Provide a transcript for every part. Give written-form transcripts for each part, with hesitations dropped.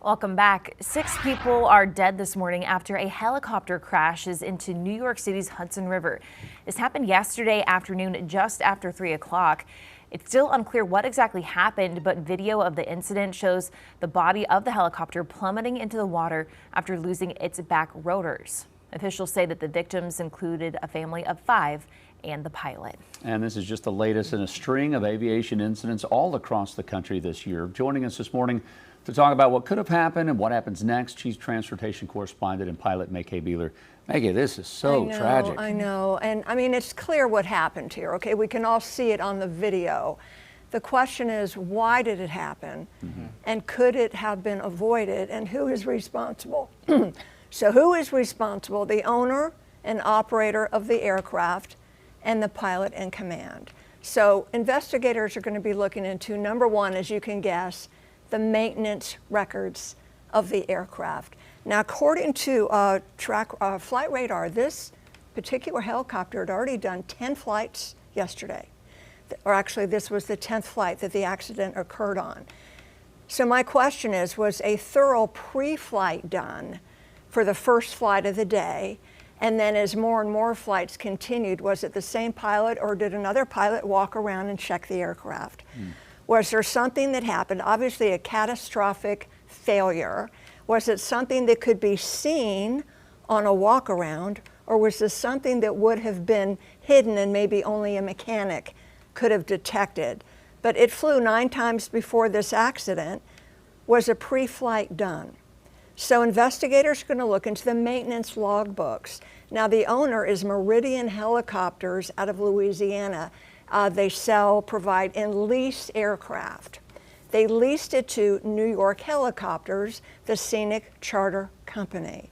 Welcome back. 6 people are dead this morning after a helicopter crashes into New York City's Hudson River. This happened yesterday afternoon, just after 3 o'clock. It's still unclear what exactly happened, but video of the incident shows the body of the helicopter plummeting into the water after losing its back rotors. Officials say that the victims included a family of 5 and the pilot. And this is just the latest in a string of aviation incidents all across the country this year. Joining us this morning to talk about what could have happened and what happens next, Chief Transportation Correspondent and pilot Maggie Beeler. Maggie, this is so tragic. I know. And I mean, it's clear what happened here. Okay, we can all see it on the video. The question is, why did it happen? And could it have been avoided? And who is responsible? So who is responsible? The owner and operator of the aircraft and the pilot in command. So investigators are going to be looking into, number one, as you can guess, the maintenance records of the aircraft. Now, according to Flight Radar, this particular helicopter had already done 10 flights yesterday. Or actually, this was the 10th flight that the accident occurred on. So my question is, was a thorough pre-flight done for the first flight of the day? And then as more and more flights continued, was it the same pilot or did another pilot walk around and check the aircraft? Was there something that happened, obviously a catastrophic failure? Was it something that could be seen on a walk around, or was this something that would have been hidden and maybe only a mechanic could have detected? But it flew 9 times before this accident. Was a pre-flight done? So investigators are going to look into the maintenance logbooks. Now, the owner is Meridian Helicopters out of Louisiana. They provide and lease aircraft. They leased it to New York Helicopters, the scenic charter company.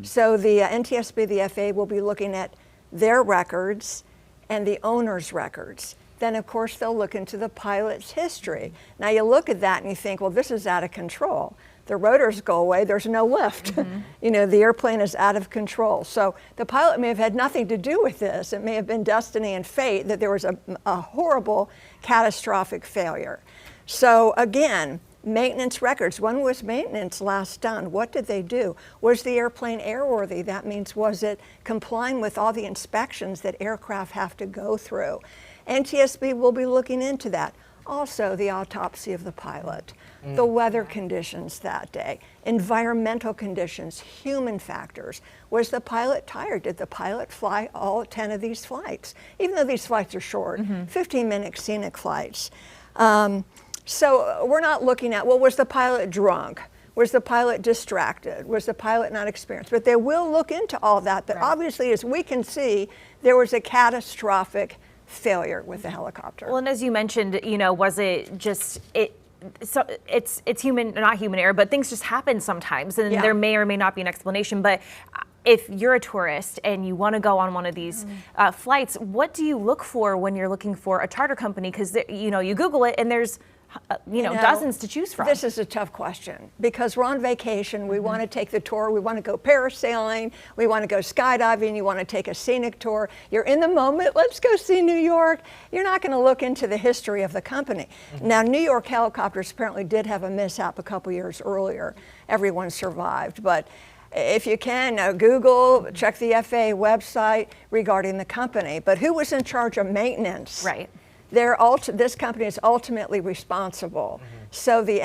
So the NTSB, the FAA will be looking at their records and the owner's records. Then, of course, they'll look into the pilot's history. Now, you look at that and you think, well, this is out of control. The rotors go away, there's no lift. You know, the airplane is out of control. So the pilot may have had nothing to do with this. It may have been destiny and fate that there was a horrible, catastrophic failure. So again, maintenance records. When was maintenance last done? What did they do? Was the airplane airworthy? That means, was it complying with all the inspections that aircraft have to go through? NTSB will be looking into that. Also, the autopsy of the pilot, the weather conditions that day, environmental conditions, human factors. Was the pilot tired? Did the pilot fly all 10 of these flights? Even though these flights are short, 15-minute scenic flights. So we're not looking at, well, was the pilot drunk? Was the pilot distracted? Was the pilot not experienced? But they will look into all that. But obviously, as we can see, there was a catastrophic failure with the helicopter. Well, and as you mentioned, you know, was it just so it's human, not human error, but things just happen sometimes, and there may or may not be an explanation. But if you're a tourist and you want to go on one of these flights, what do you look for when you're looking for a charter company? Because you know, you Google it and there's dozens to choose from. This is a tough question because we're on vacation. We want to take the tour. We want to go parasailing. We want to go skydiving. You want to take a scenic tour. You're in the moment. Let's go see New York. You're not going to look into the history of the company. Now, New York Helicopters apparently did have a mishap a couple years earlier. Everyone survived, but if you can, Google, check the FAA website regarding the company. But who was in charge of maintenance? Right. This company is ultimately responsible. So the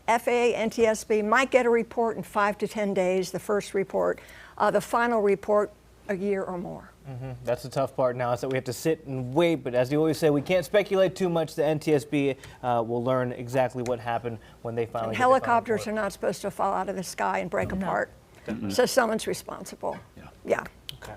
FAA, NTSB might get a report in 5 to 10 days, the first report. The final report, a year or more. That's the tough part now, is that we have to sit and wait. But as you always say, we can't speculate too much. The NTSB will learn exactly what happened when they finally get the helicopters are not supposed to fall out of the sky and break apart. So someone's responsible. Yeah. Okay.